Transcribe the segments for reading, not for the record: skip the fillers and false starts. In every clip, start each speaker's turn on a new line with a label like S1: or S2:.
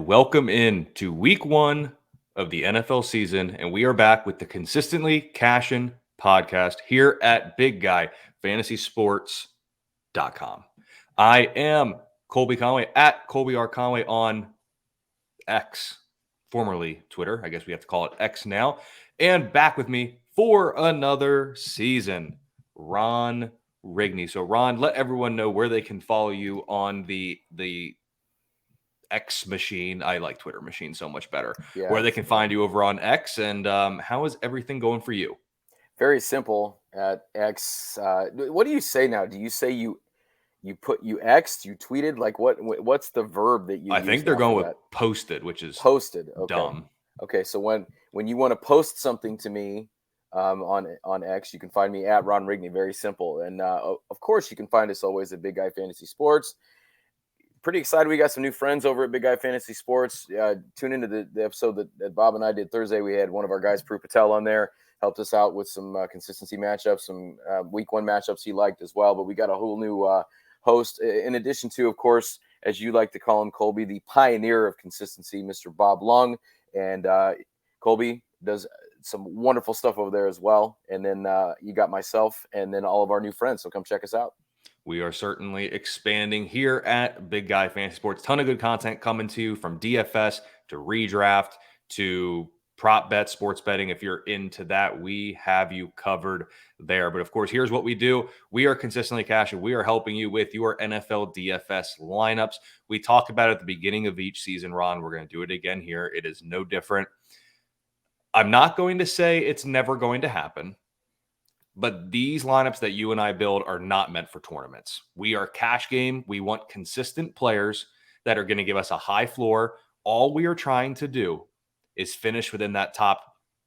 S1: And welcome in to week one of the NFL season. And we are back with the Consistently Cashin podcast here at BigGuyFantasySports.com. I am Colby Conway at Colby R. Conway on X, formerly Twitter. I guess we have to call it X now. And back with me for another season, Ron Rigney. So, Ron, let everyone know where they can follow you on the X machine. I like Twitter machine so much better.
S2: Yeah,
S1: Where they can find you over on X, and how is everything going for you?
S2: very simple at X. What do you say now? Do you say you X'd, you tweeted? Like what's the verb that you
S1: I
S2: use
S1: think they're
S2: now
S1: going
S2: for
S1: with
S2: that?
S1: posted, which is
S2: Posted. Okay.
S1: dumb.
S2: Okay. So when you want to post something to me on X, you can find me at Ron Rigney. Very simple. And of course, you can find us always at Big Guy Fantasy Sports. Pretty excited. We got some new friends over at Big Guy Fantasy Sports. Tune into the episode that Bob and I did Thursday. We had one of our guys, Prue Patel, on there. Helped us out with some consistency matchups, some week one matchups he liked as well. But we got a whole new host, in addition to, of course, as you like to call him, Colby, the pioneer of consistency, Mr. Bob Lung. And Colby does some wonderful stuff over there as well. And then you got myself and then all of our new friends. So come check us out.
S1: We are certainly expanding here at Big Guy Fantasy Sports. Ton of good content coming to you, from DFS to redraft to prop bet, sports betting. If you're into that, we have you covered there. But of course, here's what we do. We are consistently cashing. We are helping you with your NFL DFS lineups. We talk about it at the beginning of each season, Ron. We're going to do it again here. It is no different. I'm not going to say it's never going to happen, but these lineups that you and I build are not meant for tournaments. We are cash game. We want consistent players that are going to give us a high floor. All we are trying to do is finish within that top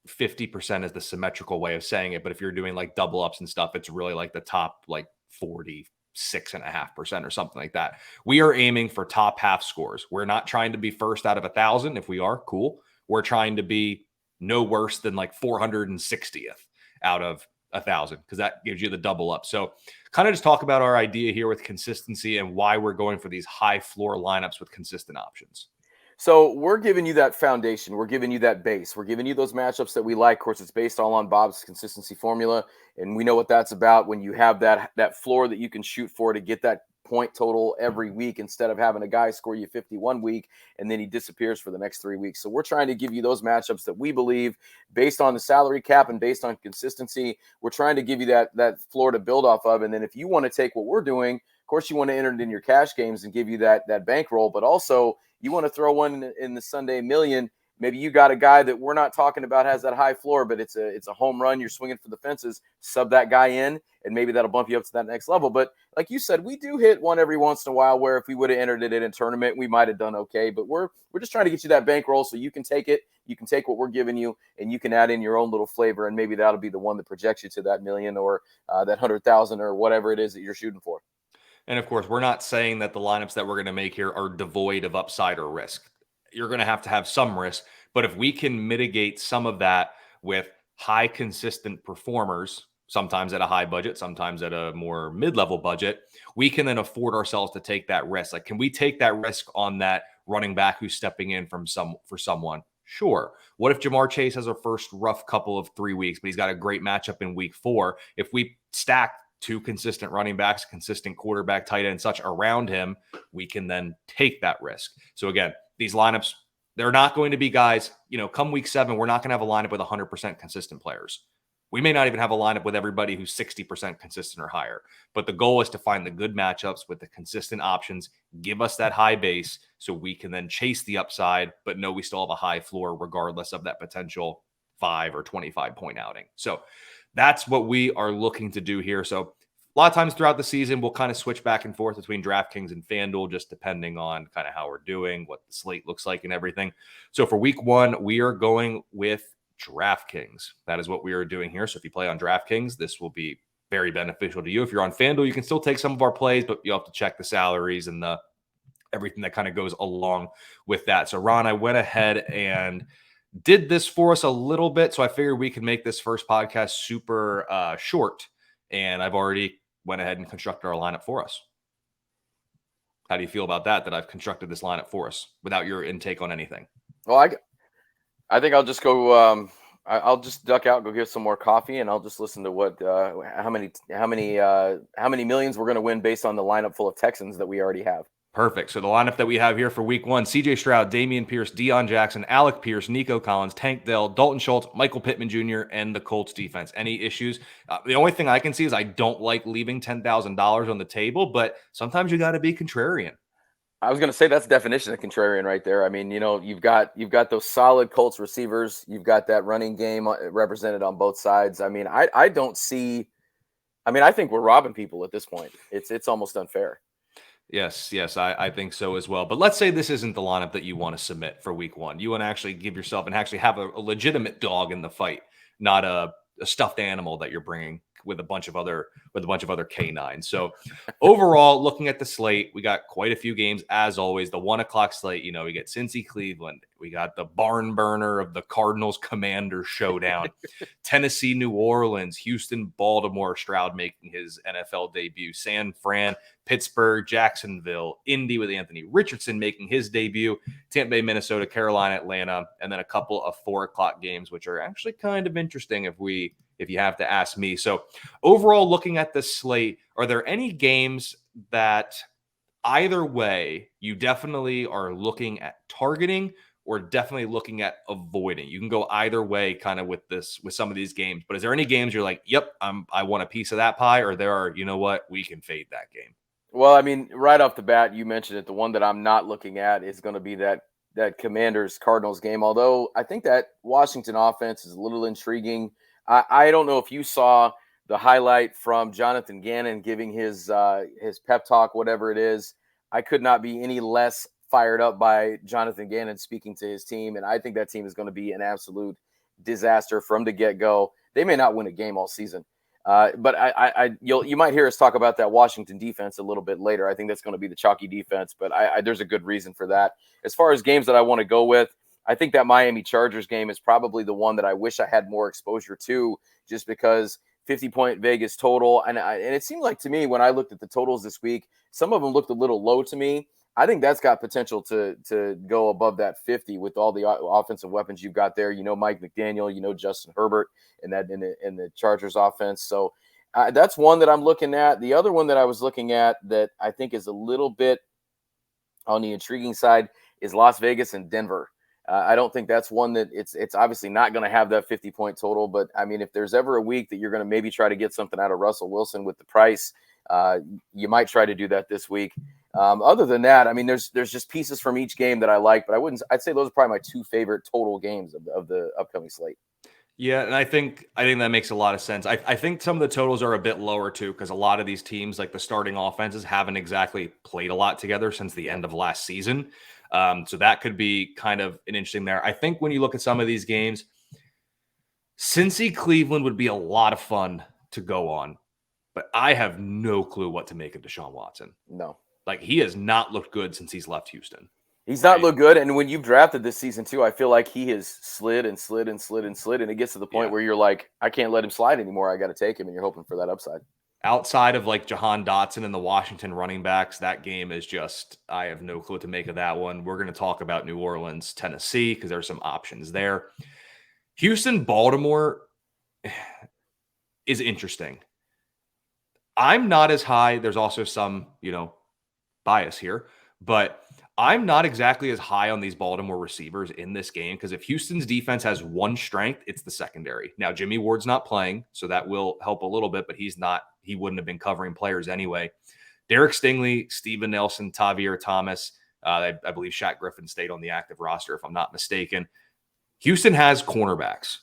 S1: 50% is the symmetrical way of saying it. But if you're doing like double ups and stuff, it's really like the top like 46.5% or something like that. We are aiming for top half scores. We're not trying to be first out of 1,000. If we are, cool. We're trying to be no worse than like 460th out of 1,000, because that gives you the double up. So kind of just talk about our idea here with consistency and why we're going for these high floor lineups with consistent options.
S2: So we're giving you that foundation. We're giving you that base. We're giving you those matchups that we like. Of course, it's based all on Bob's consistency formula, and we know what that's about. When you have that floor that you can shoot for to get that point total every week, instead of having a guy score you 51 week and then he disappears for the next 3 weeks. So we're trying to give you those matchups that we believe, based on the salary cap and based on consistency, we're trying to give you that floor to build off of. And then if you want to take what we're doing, of course, you want to enter it in your cash games and give you that bankroll, but also you want to throw one in the Sunday Million. Maybe you got a guy that we're not talking about has that high floor, but it's a home run. You're swinging for the fences. Sub that guy in, and maybe that'll bump you up to that next level. But like you said, we do hit one every once in a while where if we would have entered it in a tournament, we might have done okay. But we're just trying to get you that bankroll so you can take it. You can take what we're giving you, and you can add in your own little flavor, and maybe that'll be the one that projects you to that million or that 100,000 or whatever it is that you're shooting for.
S1: And of course, we're not saying that the lineups that we're going to make here are devoid of upside or risk. You're going to have some risk, but if we can mitigate some of that with high consistent performers, sometimes at a high budget, sometimes at a more mid-level budget, we can then afford ourselves to take that risk. Like, can we take that risk on that running back who's stepping in for someone? Sure. What if Jamar Chase has a first rough couple of 3 weeks, but he's got a great matchup in week 4? If we stack 2 consistent running backs, consistent quarterback, tight end, and such around him, we can then take that risk. So again, these lineups, they're not going to be guys, come week 7, we're not going to have a lineup with 100% consistent players. We may not even have a lineup with everybody who's 60% consistent or higher. But the goal is to find the good matchups with the consistent options, give us that high base so we can then chase the upside, but know we still have a high floor regardless of that potential 5 or 25 point outing. So that's what we are looking to do here. So a lot of times throughout the season, we'll kind of switch back and forth between DraftKings and FanDuel, just depending on kind of how we're doing, what the slate looks like and everything. So for week 1, we are going with DraftKings. That is what we are doing here. So if you play on DraftKings, this will be very beneficial to you. If you're on FanDuel, you can still take some of our plays, but you have to check the salaries and the everything that kind of goes along with that. So Ron, I went ahead and did this for us a little bit. So I figured we could make this first podcast super short. And I've already went ahead and constructed our lineup for us. How do you feel about that I've constructed this lineup for us without your intake on anything?
S2: Well, I think I'll just go. I'll just duck out, go get some more coffee, and I'll just listen to what how many millions we're going to win based on the lineup full of Texans that we already have.
S1: Perfect. So the lineup that we have here for week 1, CJ Stroud, Damian Pierce, Deion Jackson, Alec Pierce, Nico Collins, Tank Dell, Dalton Schultz, Michael Pittman Jr., and the Colts defense. Any issues? The only thing I can see is I don't like leaving $10,000 on the table, but sometimes you got to be contrarian.
S2: I was going to say that's the definition of contrarian right there. I mean, you've got those solid Colts receivers. You've got that running game represented on both sides. I mean, I don't see. I mean, I think we're robbing people at this point. It's almost unfair.
S1: Yes, I think so as well. But let's say this isn't the lineup that you want to submit for week 1. You want to actually give yourself and actually have a legitimate dog in the fight, not a stuffed animal that you're bringing with a bunch of other canines. So overall, looking at the slate, we got quite a few games as always. The 1:00 slate, we get Cincy, Cleveland. We got the barn burner of the Cardinals Commanders showdown. Tennessee, New Orleans, Houston, Baltimore, Stroud making his NFL debut. San Fran, Pittsburgh, Jacksonville, Indy with Anthony Richardson making his debut. Tampa Bay, Minnesota, Carolina, Atlanta, and then a couple of 4:00 games, which are actually kind of interesting if you have to ask me. So overall, looking at the slate, are there any games that either way you definitely are looking at targeting or definitely looking at avoiding? You can go either way kind of with some of these games, but is there any games you're like, yep, I want a piece of that pie, or there are, we can fade that game?
S2: Well, I mean, right off the bat, you mentioned it. The one that I'm not looking at is going to be that Commanders Cardinals game. Although I think that Washington offense is a little intriguing. I don't know if you saw the highlight from Jonathan Gannon giving his pep talk, whatever it is. I could not be any less fired up by Jonathan Gannon speaking to his team, and I think that team is going to be an absolute disaster from the get-go. They may not win a game all season, but you might hear us talk about that Washington defense a little bit later. I think that's going to be the chalky defense, but there's a good reason for that. As far as games that I want to go with, I think that Miami Chargers game is probably the one that I wish I had more exposure to, just because 50-point Vegas total. And it seemed like to me when I looked at the totals this week, some of them looked a little low to me. I think that's got potential to go above that 50 with all the offensive weapons you've got there. Mike McDaniel, Justin Herbert in the Chargers offense. So that's one that I'm looking at. The other one that I was looking at that I think is a little bit on the intriguing side is Las Vegas and Denver. I don't think that's one that it's obviously not going to have that 50-point total. But, I mean, if there's ever a week that you're going to maybe try to get something out of Russell Wilson with the price, you might try to do that this week. Other than that, I mean, there's just pieces from each game that I like, but I'd say those are probably my 2 favorite total games of the upcoming slate.
S1: Yeah, and I think that makes a lot of sense. I think some of the totals are a bit lower too, because a lot of these teams, like the starting offenses, haven't exactly played a lot together since the end of last season. So that could be kind of an interesting there. I think when you look at some of these games, Cincy Cleveland would be a lot of fun to go on, but I have no clue what to make of Deshaun Watson.
S2: No.
S1: Like, he has not looked good since he's left Houston.
S2: He's not looked good. And when you've drafted this season too, I feel like he has slid and slid and slid and slid. And it gets to the point where you're like, I can't let him slide anymore. I got to take him. And you're hoping for that upside.
S1: Outside of like Jahan Dotson and the Washington running backs, that game is just, I have no clue what to make of that one. We're going to talk about New Orleans, Tennessee, because there's some options there. Houston, Baltimore is interesting. I'm not as high. There's also some, bias here, but I'm not exactly as high on these Baltimore receivers in this game, because if Houston's defense has one strength, it's the secondary. Now, Jimmy Ward's not playing, so that will help a little bit, but he wouldn't have been covering players anyway. Derek Stingley, Steven Nelson, Tavier Thomas, I believe Shaq Griffin stayed on the active roster, if I'm not mistaken. Houston has cornerbacks.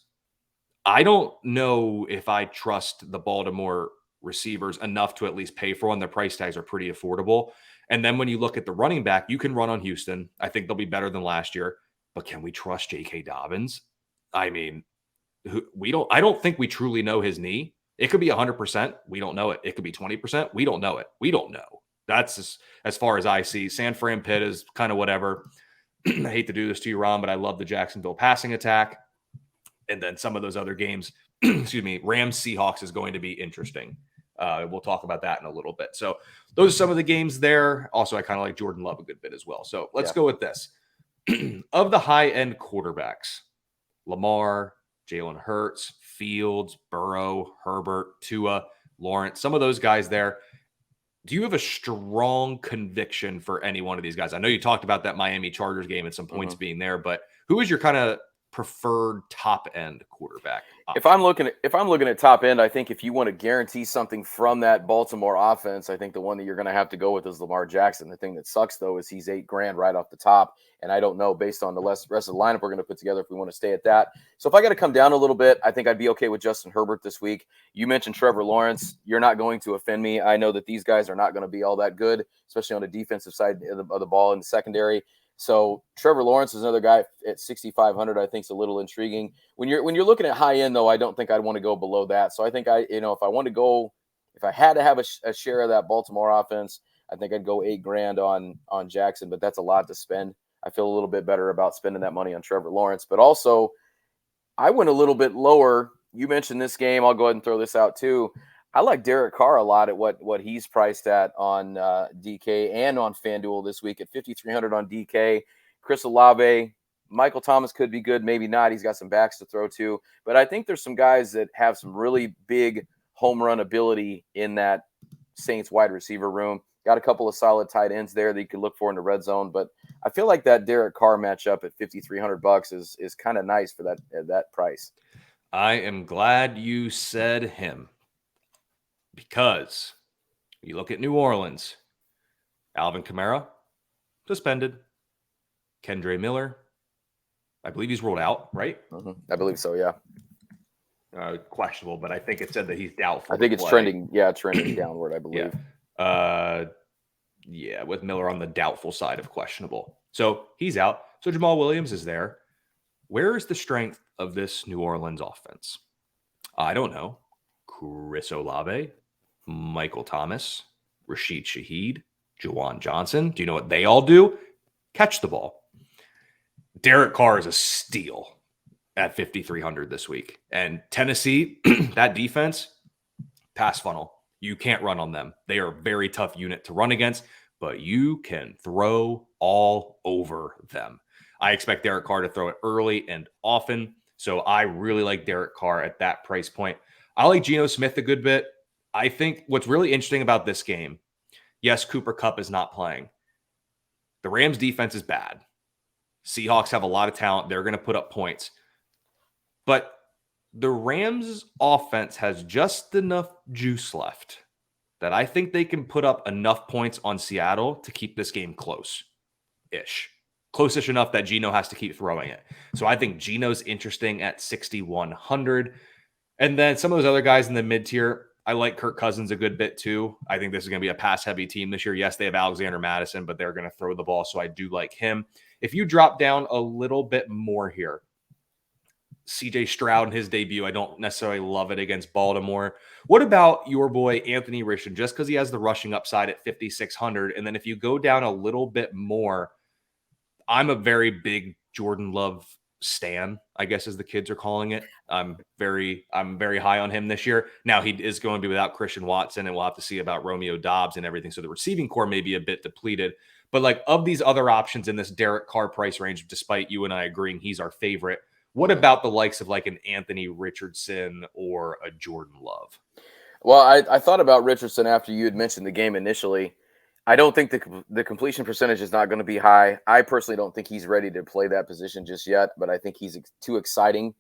S1: I don't know if I trust the Baltimore receivers enough to at least pay for one. Their price tags are pretty affordable. And then when you look at the running back, you can run on Houston. I think they'll be better than last year. But can we trust J.K. Dobbins? I mean, I don't think we truly know his knee. It could be 100%. We don't know it. It could be 20%. We don't know it. We don't know. That's as far as I see. San Fran Pitt is kind of whatever. I hate to do this to you, Ron, but I love the Jacksonville passing attack. And then some of those other games, Rams Seahawks is going to be interesting. We'll talk about that in a little bit. So those are some of the games there. Also, I kind of like Jordan Love a good bit as well. So let's go with this. Of the high-end quarterbacks, Lamar, Jalen Hurts, Fields, Burrow, Herbert, Tua, Lawrence, some of those guys there. Do you have a strong conviction for any one of these guys? I know you talked about that Miami Chargers game and some points being there, but who is your kind of preferred top end quarterback option?
S2: If I'm looking at top end, I think if you want to guarantee something from that Baltimore offense, I think the one that you're going to have to go with is Lamar Jackson. The thing that sucks though is he's $8,000 right off the top, and I don't know based on the rest of the lineup we're going to put together if we want to stay at that. So if I got to come down a little bit, I think I'd be okay with Justin Herbert this week. You mentioned Trevor Lawrence. You're not going to offend me. I know that these guys are not going to be all that good, especially on the defensive side of the ball in the secondary. So Trevor Lawrence is another guy at 6,500. I think is a little intriguing. When you're looking at high end though, I don't think I'd want to go below that. So I think if I had to have a share of that Baltimore offense, I think I'd go $8,000 on Jackson. But that's a lot to spend. I feel a little bit better about spending that money on Trevor Lawrence. But also, I went a little bit lower. You mentioned this game. I'll go ahead and throw this out too. I like Derek Carr a lot at what he's priced at on DK and on FanDuel this week at 5,300 on DK. Chris Olave, Michael Thomas could be good, maybe not. He's got some backs to throw to. But I think there's some guys that have some really big home run ability in that Saints wide receiver room. Got a couple of solid tight ends there that you can look for in the red zone. But I feel like that Derek Carr matchup at $5,300 is kind of nice for that price.
S1: I am glad you said him. Because you look at New Orleans, Alvin Kamara, suspended. Kendre Miller, I believe he's ruled out, right?
S2: I believe so, yeah.
S1: Questionable, but I think it said that he's doubtful.
S2: I think it's trending downward, I believe.
S1: Yeah, with Miller on the doubtful side of questionable. So he's out. So Jamal Williams is there. Where is the strength of this New Orleans offense? I don't know. Chris Olave, Michael Thomas, Rashid Shaheed, Juwan Johnson. Do you know what they all do? Catch the ball. Derek Carr is a steal at 5,300 this week. And Tennessee, that defense, pass funnel. You can't run on them. They are a very tough unit to run against, but you can throw all over them. I expect Derek Carr to throw it early and often. So I really like Derek Carr at that price point. I like Geno Smith a good bit. I think what's really interesting about this game, yes, Cooper Kupp is not playing. The Rams defense is bad. Seahawks have a lot of talent. They're going to put up points. But the Rams offense has just enough juice left that I think they can put up enough points on Seattle to keep this game close-ish. Close-ish enough that Geno has to keep throwing it. So I think Geno's interesting at 6,100. And then some of those other guys in the mid-tier, I like Kirk Cousins a good bit too. I think this is going to be a pass-heavy team this year. Yes, they have Alexander Madison, but they're going to throw the ball, so I do like him. If you drop down a little bit more here, CJ Stroud in his debut, I don't necessarily love it against Baltimore. What about your boy Anthony Richardson? Just because he has the rushing upside at 5,600, and then if you go down a little bit more, I'm a very big Jordan Love stan, I guess as the kids are calling it. I'm very high on him this year. Now he is going to be without Christian Watson, and we'll have to see about Romeo Doubs and everything. So the receiving core may be a bit depleted. But like of these other options in this Derek Carr price range, despite you and I agreeing he's our favorite, what about the likes of like an Anthony Richardson or a Jordan Love?
S2: Well, I thought about Richardson after you had mentioned the game initially. I don't think the completion percentage is not going to be high. I personally don't think he's ready to play that position just yet, but I think he's too exciting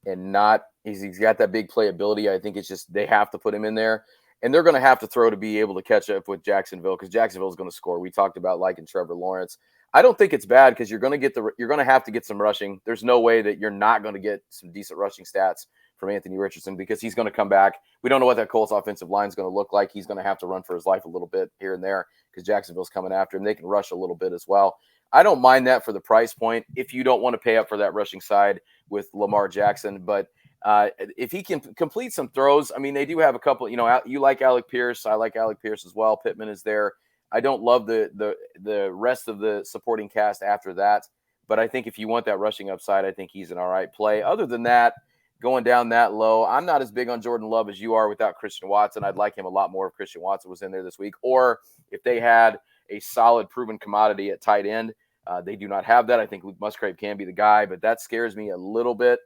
S2: and he's got that big playability. I think it's just they have to put him in there, and they're going to have to throw to be able to catch up with Jacksonville because Jacksonville is going to score. We talked about liking Trevor Lawrence. I don't think it's bad because you're going to have to get some rushing. There's no way that you're not going to get some decent rushing stats from Anthony Richardson because he's going to come back. We don't know what that Colts offensive line is going to look like. He's going to have to run for his life a little bit here and there because Jacksonville's coming after him. They can rush a little bit as well. I don't mind that for the price point if you don't want to pay up for that rushing side with Lamar Jackson. But if he can complete some throws, I mean, they do have a couple, you like Alec Pierce. I like Alec Pierce as well. Pittman is there. I don't love the rest of the supporting cast after that. But I think if you want that rushing upside, I think he's an all right play. Other than that, going down that low. I'm not as big on Jordan Love as you are without Christian Watson. I'd like him a lot more if Christian Watson was in there this week, or if they had a solid proven commodity at tight end. They do not have that. I think Luke Musgrave can be the guy, but that scares me a little bit.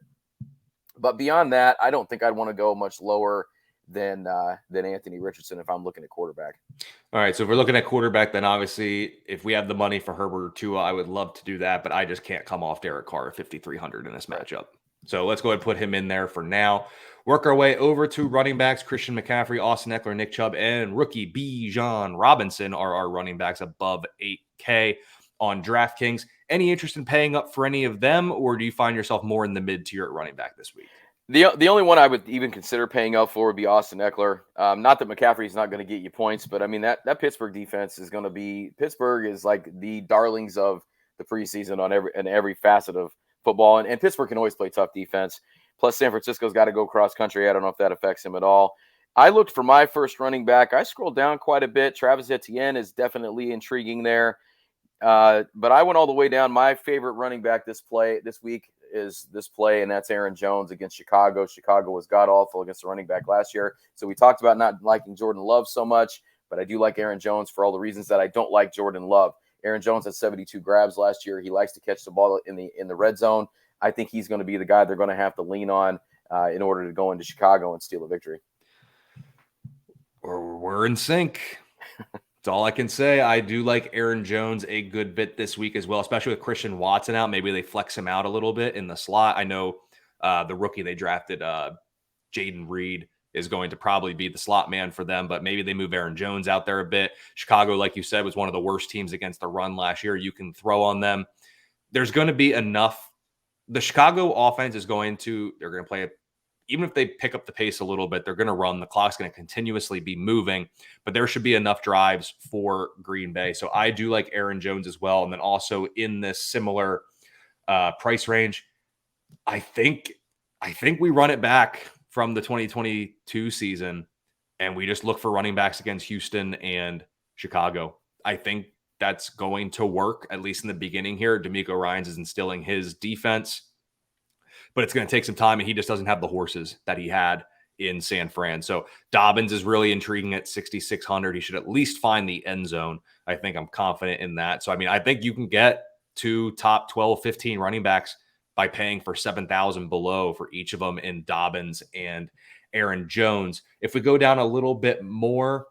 S2: But beyond that, I don't think I'd want to go much lower than Anthony Richardson if I'm looking at quarterback.
S1: All right, so if we're looking at quarterback, then obviously if we have the money for Herbert or Tua, I would love to do that, but I just can't come off Derek Carr at 5,300 in this matchup. So let's go ahead and put him in there for now. Work our way over to running backs. Christian McCaffrey, Austin Eckler, Nick Chubb, and rookie Bijan Robinson are our running backs above 8K on DraftKings. Any interest in paying up for any of them, or do you find yourself more in the mid-tier at running back this week?
S2: The only one I would even consider paying up for would be Austin Eckler. Not that McCaffrey's not going to get you points, but I mean that Pittsburgh defense is going to be – Pittsburgh is like the darlings of the preseason on every facet of football, and Pittsburgh can always play tough defense. Plus, San Francisco's got to go cross-country. I don't know if that affects him at all. I looked for my first running back. I scrolled down quite a bit. Travis Etienne is definitely intriguing there. But I went all the way down. My favorite running back this week is this play, and that's Aaron Jones against Chicago. Chicago was god-awful against the running back last year. So we talked about not liking Jordan Love so much, but I do like Aaron Jones for all the reasons that I don't like Jordan Love. Aaron Jones had 72 grabs last year. He likes to catch the ball in the red zone. I think he's going to be the guy they're going to have to lean on in order to go into Chicago and steal a victory.
S1: We're in sync. That's all I can say. I do like Aaron Jones a good bit this week as well, especially with Christian Watson out. Maybe they flex him out a little bit in the slot. I know the rookie they drafted, Jaden Reed, is going to probably be the slot man for them, but maybe they move Aaron Jones out there a bit. Chicago, like you said, was one of the worst teams against the run last year. You can throw on them. There's going to be enough. The Chicago offense they're going to play it. Even if they pick up the pace a little bit, they're going to run. The clock's going to continuously be moving, but there should be enough drives for Green Bay. So I do like Aaron Jones as well. And then also in this similar price range, I think we run it back from the 2022 season and we just look for running backs against Houston and Chicago. I think that's going to work, at least in the beginning here. D'Amico Ryans is instilling his defense, but it's going to take some time, and he just doesn't have the horses that he had in San Fran. So Dobbins is really intriguing at 6,600. He should at least find the end zone. I think I'm confident in that. So, I mean, I think you can get two top 12, 15 running backs by paying for 7,000 below for each of them in Dobbins and Aaron Jones. If we go down a little bit more,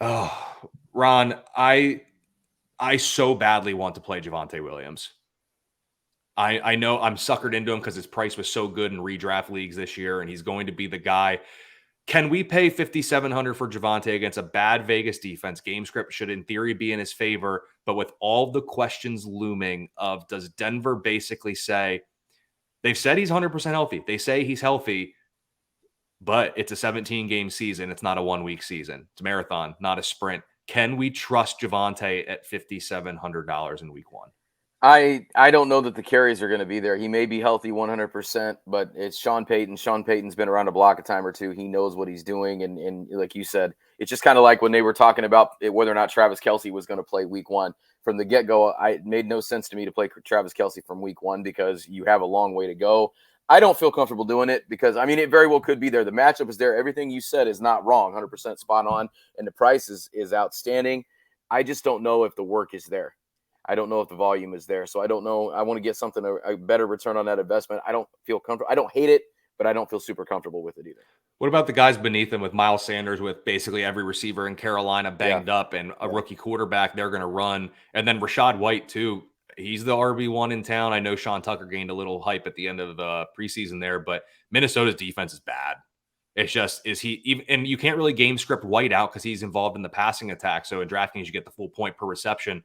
S1: Ron, I so badly want to play Javonte Williams. I know I'm suckered into him because his price was so good in redraft leagues this year, and he's going to be the guy. Can we pay $5,700 for Javonte against a bad Vegas defense? Game script should, in theory, be in his favor, but with all the questions looming of does Denver basically say, they've said he's 100% healthy. They say he's healthy, but it's a 17-game season. It's not a one-week season. It's a marathon, not a sprint. Can we trust Javonte at $5,700 in week one?
S2: I don't know that the carries are going to be there. He may be healthy 100%, but it's Sean Payton. Sean Payton's been around the block a time or two. He knows what he's doing. And like you said, it's just kind of like when they were talking about whether or not Travis Kelce was going to play week one. From the get-go, it made no sense to me to play Travis Kelce from week one because you have a long way to go. I don't feel comfortable doing it because, I mean, it very well could be there. The matchup is there. Everything you said is not wrong, 100% spot on, and the price is outstanding. I just don't know if the work is there. I don't know if the volume is there. So I don't know. I want to get something, a better return on that investment. I don't feel comfortable. I don't hate it, but I don't feel super comfortable with it either.
S1: What about the guys beneath him with Miles Sanders, with basically every receiver in Carolina banged up and a rookie quarterback they're going to run? And then Rachaad White, too. He's the RB1 in town. I know Sean Tucker gained a little hype at the end of the preseason there, but Minnesota's defense is bad. It's just, is he even, and you can't really game script White out because he's involved in the passing attack. So in DraftKings, you get the full point per reception.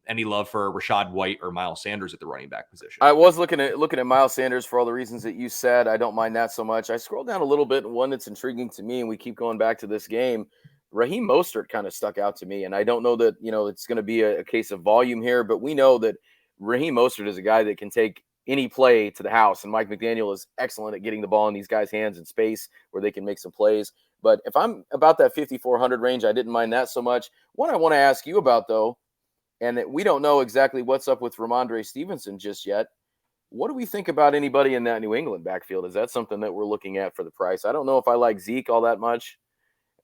S1: Any love for Rachaad White or Miles Sanders at the running back position?
S2: I was looking at Miles Sanders for all the reasons that you said. I don't mind that so much. I scrolled down a little bit, and one that's intriguing to me, and we keep going back to this game. Raheem Mostert kind of stuck out to me, and I don't know that it's going to be a case of volume here, but we know that Raheem Mostert is a guy that can take any play to the house, and Mike McDaniel is excellent at getting the ball in these guys' hands in space where they can make some plays. But if I'm about that 5,400 range, I didn't mind that so much. One I want to ask you about, though, and that we don't know exactly what's up with Ramondre Stevenson just yet. What do we think about anybody in that New England backfield? Is that something that we're looking at for the price? I don't know if I like Zeke all that much,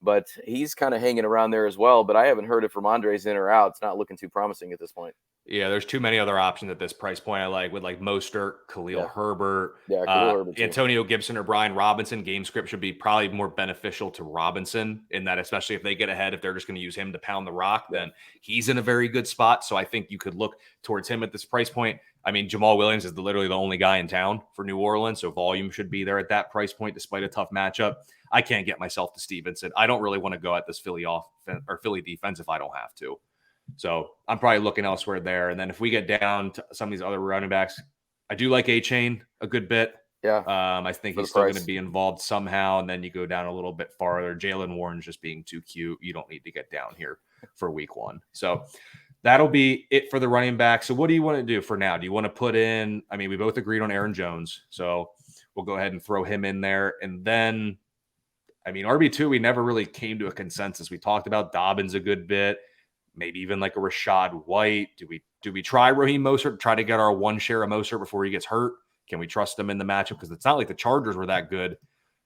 S2: but he's kind of hanging around there as well. But I haven't heard if Ramondre's in or out. It's not looking too promising at this point.
S1: Yeah, there's too many other options at this price point. I like with like Mostert,
S2: Yeah.
S1: Khalil Herbert,
S2: Yeah, Khalil Herbert too.
S1: Antonio Gibson or Brian Robinson. Game script should be probably more beneficial to Robinson in that, especially if they get ahead, if they're just going to use him to pound the rock, then he's in a very good spot. So I think you could look towards him at this price point. I mean, Jamal Williams is literally the only guy in town for New Orleans, so volume should be there at that price point, despite a tough matchup. I can't get myself to Stevenson. I don't really want to go at this Philly defense if I don't have to. So I'm probably looking elsewhere there. And then if we get down to some of these other running backs, I do like A-Chain a good bit.
S2: Yeah.
S1: I think he's still going to be involved somehow. And then you go down a little bit farther. Jalen Warren's just being too cute. You don't need to get down here for week 1. So that'll be it for the running back. So what do you want to do for now? Do you want to put in, I mean, we both agreed on Aaron Jones. So we'll go ahead and throw him in there. And then, I mean, RB2, we never really came to a consensus. We talked about Dobbins a good bit. Maybe even like a Rashad White. Do we try Raheem Mostert, try to get our one share of Mostert before he gets hurt? Can we trust him in the matchup? Because it's not like the Chargers were that good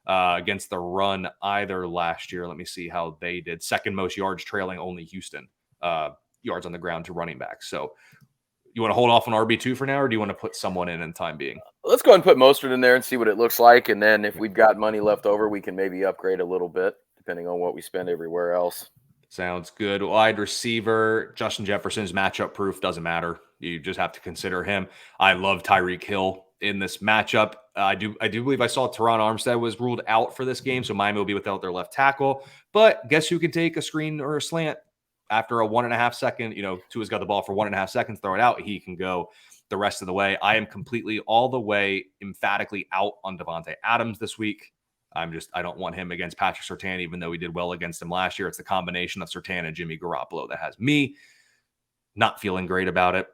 S1: against the run either last year. Let me see how they did. Second most yards, trailing only Houston yards on the ground to running backs. So you want to hold off on RB2 for now, or do you want to put someone in time being?
S2: Let's go ahead and put Mostert in there and see what it looks like. And then if we've got money left over, we can maybe upgrade a little bit, depending on what we spend everywhere else.
S1: Sounds good. Wide receiver, Justin Jefferson's matchup proof, doesn't matter. You just have to consider him. I love Tyreek Hill in this matchup. I do believe I saw Teron Armstead was ruled out for this game, so Miami will be without their left tackle. But guess who can take a screen or a slant after a 1.5 second? Tua's got the ball for 1.5 seconds, throw it out. He can go the rest of the way. I am completely all the way emphatically out on Devontae Adams this week. I don't want him against Patrick Surtain, even though we did well against him last year. It's the combination of Surtain and Jimmy Garoppolo that has me not feeling great about it.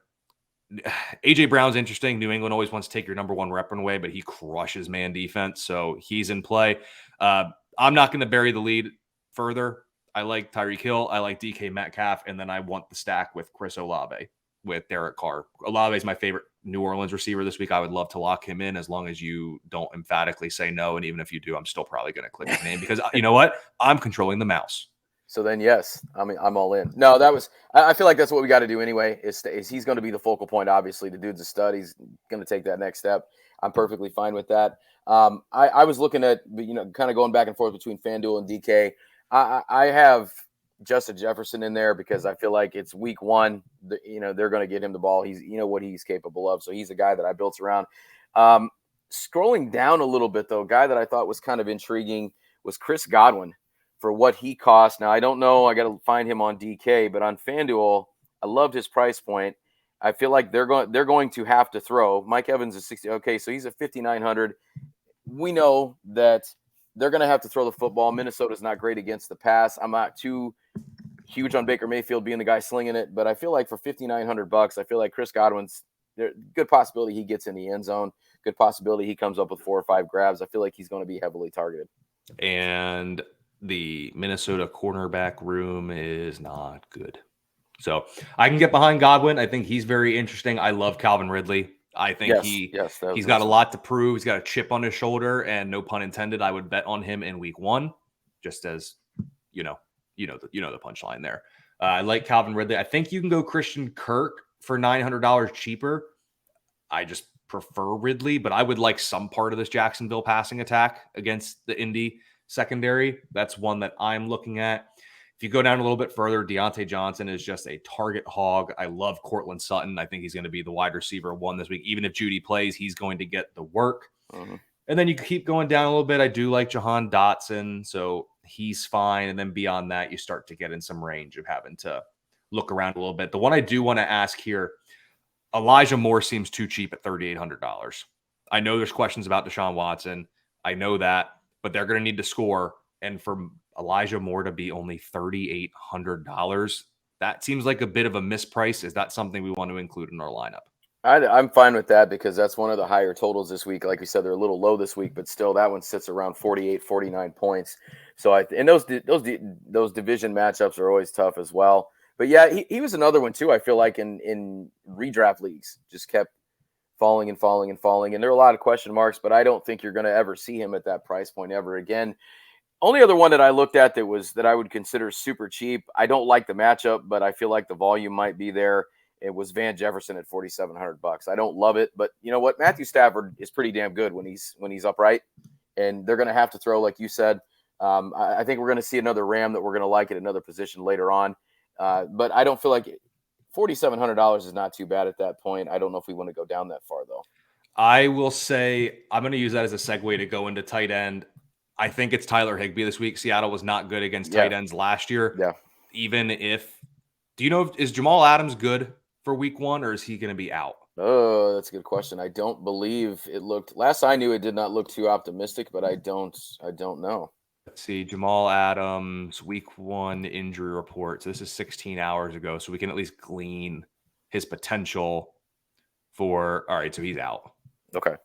S1: AJ Brown's interesting. New England always wants to take your number one weapon away, but he crushes man defense, so he's in play. I'm not going to bury the lead further. I like Tyreek Hill. I like DK Metcalf, and then I want the stack with Chris Olave with Derek Carr. Olave is my favorite New Orleans receiver this week. I would love to lock him in as long as you don't emphatically say no. And even if you do, I'm still probably going to click his name because you know what? I'm controlling the mouse.
S2: So then, yes, I mean, I'm all in. No, I feel like that's what we got to do anyway. Is he's going to be the focal point, obviously. The dude's a stud. He's going to take that next step. I'm perfectly fine with that. I was looking at, kind of going back and forth between FanDuel and DK. I have Justin Jefferson in there because I feel like it's week 1. They're going to get him the ball. He's, what he's capable of. So he's a guy that I built around. Scrolling down a little bit, though, a guy that I thought was kind of intriguing was Chris Godwin for what he cost. Now, I don't know. I got to find him on DK, but on FanDuel, I loved his price point. I feel like they're going to have to throw. Mike Evans is 60. Okay, so he's at 5,900. We know that they're going to have to throw the football. Minnesota's not great against the pass. I'm not too huge on Baker Mayfield being the guy slinging it, but I feel like for $5,900, I feel like Chris Godwin's good possibility he gets in the end zone. Good possibility he comes up with 4 or 5 grabs. I feel like he's going to be heavily targeted.
S1: And the Minnesota cornerback room is not good. So I can get behind Godwin. I think he's very interesting. I love Calvin Ridley. I think he's got a lot to prove. He's got a chip on his shoulder, and no pun intended, I would bet on him in week 1, just as the punchline there. I like Calvin Ridley. I think you can go Christian Kirk for $900 cheaper. I just prefer Ridley, but I would like some part of this Jacksonville passing attack against the Indy secondary. That's one that I'm looking at. If you go down a little bit further, Deontay Johnson is just a target hog. I love Cortland Sutton. I think he's going to be the wide receiver 1 this week. Even if Judy plays, he's going to get the work. Mm-hmm. And then you keep going down a little bit. I do like Jahan Dotson, so he's fine. And then beyond that, you start to get in some range of having to look around a little bit. The one I do want to ask here, Elijah Moore seems too cheap at $3,800. I know there's questions about Deshaun Watson. I know that, but they're going to need to score. And for Elijah Moore to be only $3,800, that seems like a bit of a misprice. Is that something we want to include in our lineup?
S2: I'm fine with that because that's one of the higher totals this week. Like we said, they're a little low this week, but still that one sits around 48, 49 points. So and those division matchups are always tough as well. But yeah, he was another one too. I feel like in redraft leagues just kept falling and falling and falling. And there are a lot of question marks, but I don't think you're going to ever see him at that price point ever again. Only other one that I looked at that I would consider super cheap. I don't like the matchup, but I feel like the volume might be there. It was Van Jefferson at $4,700. I don't love it, but you know what? Matthew Stafford is pretty damn good when he's upright, and they're going to have to throw, like you said. I think we're going to see another Ram that we're going to like at another position later on, but I don't feel like $4,700 is not too bad at that point. I don't know if we want to go down that far though.
S1: I will say I'm going to use that as a segue to go into tight end. I think it's Tyler Higbee this week. Seattle was not good against tight ends last year.
S2: Yeah.
S1: Even if, do you know, is Jamal Adams good for week 1 or is he going to be out?
S2: Oh, that's a good question. I don't believe it looked, last I knew, it did not look too optimistic, but I don't know.
S1: Let's see, Jamal Adams, week 1 injury report. So this is 16 hours ago. So we can at least glean his potential for, all right, so he's out.
S2: Okay.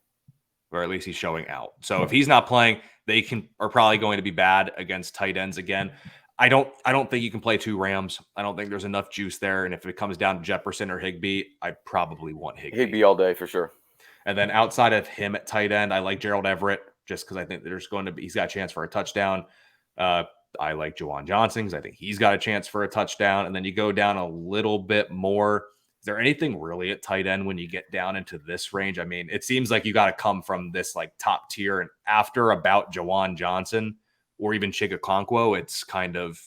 S1: Or at least he's showing out. So if he's not playing, they are probably going to be bad against tight ends again. I don't think you can play 2 Rams. I don't think there's enough juice there. And if it comes down to Jefferson or Higbee, I probably want Higbee.
S2: Higbee all day for sure.
S1: And then outside of him at tight end, I like Gerald Everett just because I think he's got a chance for a touchdown. I like Juwan Johnson because I think he's got a chance for a touchdown. And then you go down a little bit more. Is there anything really at tight end when you get down into this range? I mean, it seems like you got to come from this like top tier, and after about Juwan Johnson or even Chigakonkwo, it's kind of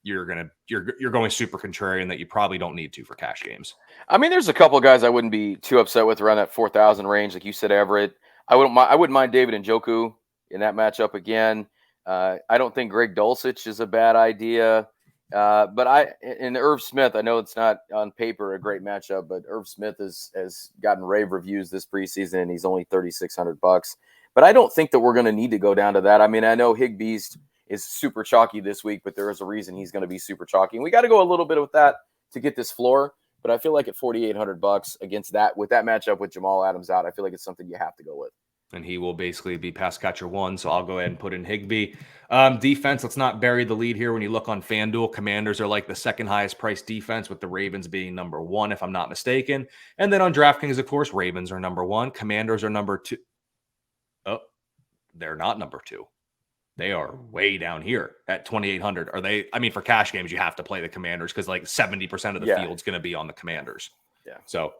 S1: you're going super contrarian that you probably don't need to for cash games.
S2: I mean, there's a couple of guys I wouldn't be too upset with around that 4,000 range, like you said, Everett. I wouldn't mind David Njoku in that matchup again. I don't think Greg Dulcich is a bad idea. But Irv Smith, I know it's not on paper a great matchup, but Irv Smith has gotten rave reviews this preseason, and he's only $3,600. But I don't think that we're going to need to go down to that. I mean, I know Higbee's is super chalky this week, but there is a reason he's going to be super chalky. And we got to go a little bit with that to get this floor. But I feel like at $4,800 against that, with that matchup with Jamal Adams out, I feel like it's something you have to go with.
S1: And he will basically be pass catcher 1. So I'll go ahead and put in Higbee. Defense, let's not bury the lead here. When you look on FanDuel, Commanders are like the second highest priced defense, with the Ravens being number 1, if I'm not mistaken. And then on DraftKings, of course, Ravens are number 1. Commanders are number 2. Oh, they're not number 2. They are way down here at 2,800. Are they? I mean, for cash games, you have to play the Commanders because like 70% of the field's going to be on the Commanders.
S2: Yeah.
S1: So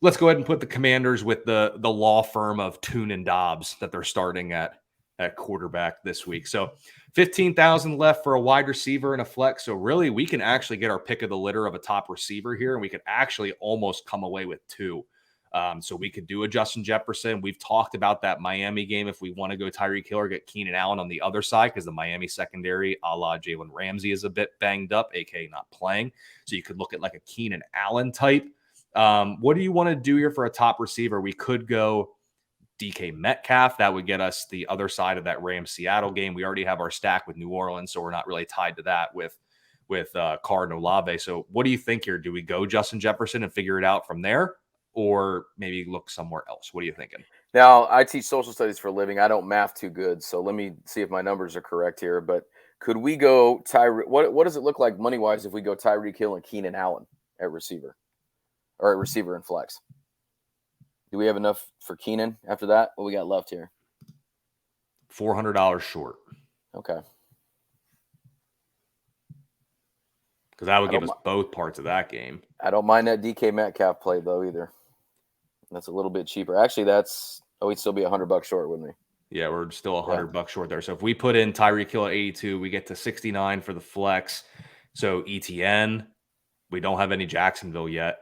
S1: let's go ahead and put the Commanders with the law firm of Toon and Dobbs that they're starting at quarterback this week. So 15,000 left for a wide receiver and a flex. So really, we can actually get our pick of the litter of a top receiver here, and we could actually almost come away with 2. So we could do a Justin Jefferson. We've talked about that Miami game. If we want to go Tyreek Hill or get Keenan Allen on the other side, because the Miami secondary, a la Jalen Ramsey, is a bit banged up, aka not playing. So you could look at like a Keenan Allen type. What do you want to do here for a top receiver? We could go DK Metcalf. That would get us the other side of that Rams-Seattle game. We already have our stack with New Orleans, so we're not really tied to that with Card and Olave. So what do you think here? Do we go Justin Jefferson and figure it out from there, or maybe look somewhere else? What are you thinking?
S2: Now, I teach social studies for a living. I don't math too good, so let me see if my numbers are correct here. But could we go what does it look like money-wise if we go Tyreek Hill and Keenan Allen at receiver? Or at receiver and flex? Do we have enough for Keenan after that? What we got left here?
S1: $400 short.
S2: Okay.
S1: Because that would give us both parts of that game.
S2: I don't mind that DK Metcalf play, though, either. That's a little bit cheaper. Actually, we'd still be $100 short, wouldn't we?
S1: Yeah, we're still $100 short there. So if we put in Tyreek Hill at 82, we get to 69 for the flex. So ETN, we don't have any Jacksonville yet.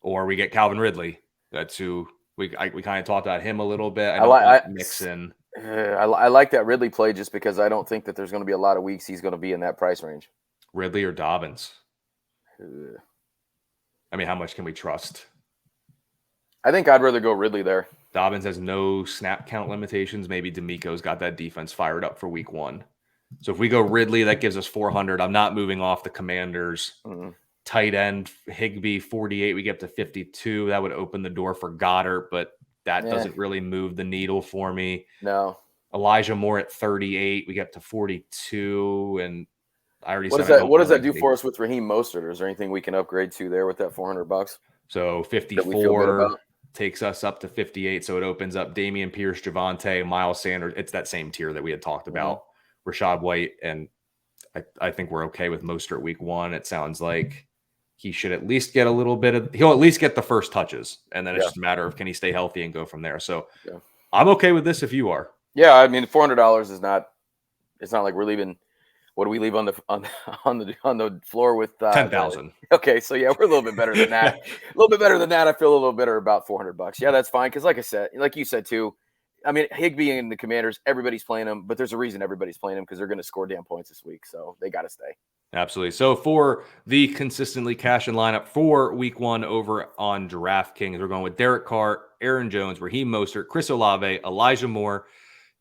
S1: Or we get Calvin Ridley. That's who we kind of talked about him a little bit. I like Mixon.
S2: I like that Ridley play just because I don't think that there's going to be a lot of weeks he's going to be in that price range.
S1: Ridley or Dobbins? I mean, how much can we trust?
S2: I think I'd rather go Ridley there.
S1: Dobbins has no snap count limitations. Maybe D'Amico's got that defense fired up for week 1. So if we go Ridley, that gives us 400. I'm not moving off the Commanders. Mm-hmm. Tight end, Higbee, 48. We get up to 52. That would open the door for Goddard, but that doesn't really move the needle for me.
S2: No.
S1: Elijah Moore at 38. We get up to 42. And I already
S2: said what does that do for us with Raheem Mostert? Or is there anything we can upgrade to there with that $400?
S1: So
S2: that we feel good
S1: 54
S2: about.
S1: takes us up to 58. So it opens up Damian Pierce, Javonte, Miles Sanders. It's that same tier that we had talked about. Rashad White, and I think we're okay with Mostert week 1. It sounds like he should at least get a little bit of, he'll at least get the first touches. And then it's just a matter of can he stay healthy and go from there. So I'm okay with this if you are.
S2: Yeah, I mean, $400 is not, it's not like we're leaving. What do we leave on the floor with
S1: 10,000?
S2: Okay, so yeah, we're a little bit better than that. A little bit better than that. I feel a little better about $400. Yeah, that's fine. Because like I said, like you said too, I mean, Higbee and the Commanders, everybody's playing them, but there's a reason everybody's playing them because they're going to score damn points this week, so they got to stay.
S1: Absolutely. So for the consistently Cashin lineup for week 1 over on DraftKings, we're going with Derek Carr, Aaron Jones, Raheem Mostert, Chris Olave, Elijah Moore,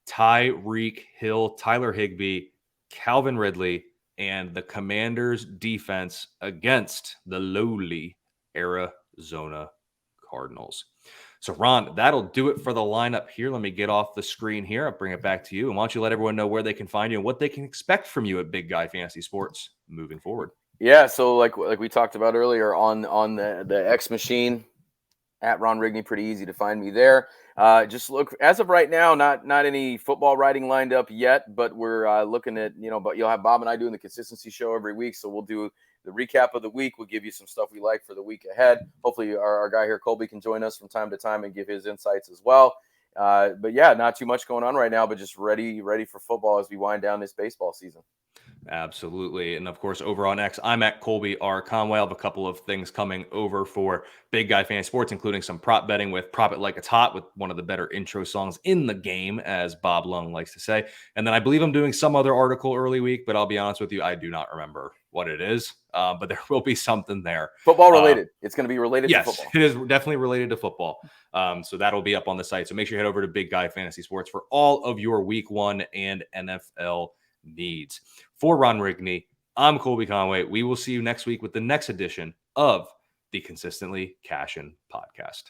S1: Tyreek Hill, Tyler Higbee, Calvin Ridley, and the Commanders' defense against the lowly Arizona Cardinals. So, Ron, that'll do it for the lineup here. Let me get off the screen here. I'll bring it back to you. And why don't you let everyone know where they can find you and what they can expect from you at Big Guy Fantasy Sports moving forward?
S2: Yeah, so like we talked about earlier on the X machine at Ron Rigney, pretty easy to find me there. Just look as of right now, not any football writing lined up yet, but we're looking at, but you'll have Bob and I doing the consistency show every week. So we'll do the recap of the week. We'll give you some stuff we like for the week ahead. Hopefully our guy here, Colby, can join us from time to time and give his insights as well. But yeah, not too much going on right now, but just ready for football as we wind down this baseball season.
S1: Absolutely. And of course, over on X, I'm at Colby R. Conway. I have a couple of things coming over for Big Guy Fantasy Sports, including some prop betting with Prop It Like It's Hot, with one of the better intro songs in the game, as Bob Lung likes to say. And then I believe I'm doing some other article early week, but I'll be honest with you, I do not remember what it is. But there will be something there.
S2: Football related. It's going to be related to football.
S1: Yes, it is definitely related to football. So that'll be up on the site. So make sure you head over to Big Guy Fantasy Sports for all of your week 1 and NFL needs. For Ron Rigney, I'm Colby Conway. We will see you next week with the next edition of the Consistently Cashin podcast.